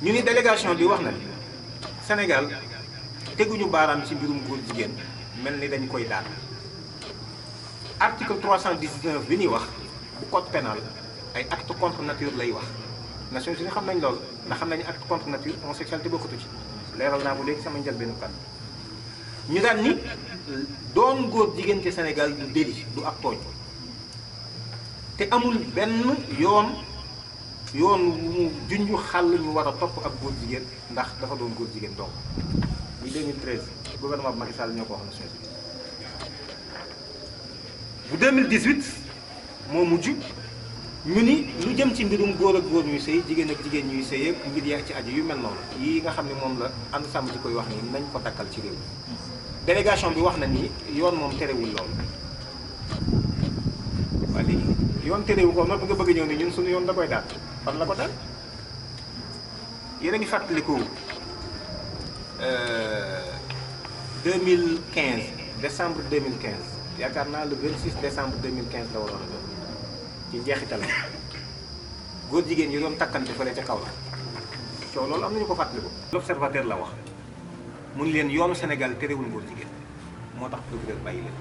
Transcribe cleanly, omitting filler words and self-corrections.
ñu ni délégation bi wax na ni Sénégal teguñu baaraam ci mbirum góor jigéen mel ni dañ koy daan article 319 bi ñuy wax bu code pénal ay acte contre nature lay wax Nations Unies xam nañ loolu ndax xam nañu acte contre nature homosexualité bokkatu ci leeral naa bu léegi sama njëlbeenu kàddu ñu daan ni doon góor jigéen ci Sénégal du délit du ak tooñ te amul benn yoon mu junju xàll ñu war a topp ak góor jigéen ndax dafa doon góor jigéen donc bi 2013 gouvernement bu Macky Sall ñoo ko wax Nations Unies bu 2018 moo mujj ñu ni lu jëm ci mbirum góor ak góor ñuy sëy jigéen ak jigéen ñuy sëy yëpp mbir yaa ci aju yu mel noonu yi nga xam ne moom la ànd sàmm ci koy wax ni nañ ko dakkal ci réew délégation bi wax na ni yoon moom terewul loolu waa léegi yoon terewu ko noonu nga bëgg ñëw ni ñun suñu yoon da koy daal fan la ko daal yéen a ngi fàttaliku 2015 décembre 2015 yaakaar naa le 26 décembre 2015 la waroon a doon ci njeexital góor jigéen yi doon takkante fële ca kaw la coow loolu am nañu ko fàttaliku. l'observateur la wax mu ni leen yoonu Sénégal terewul góor jigéen moo tax procureur bàyyi leen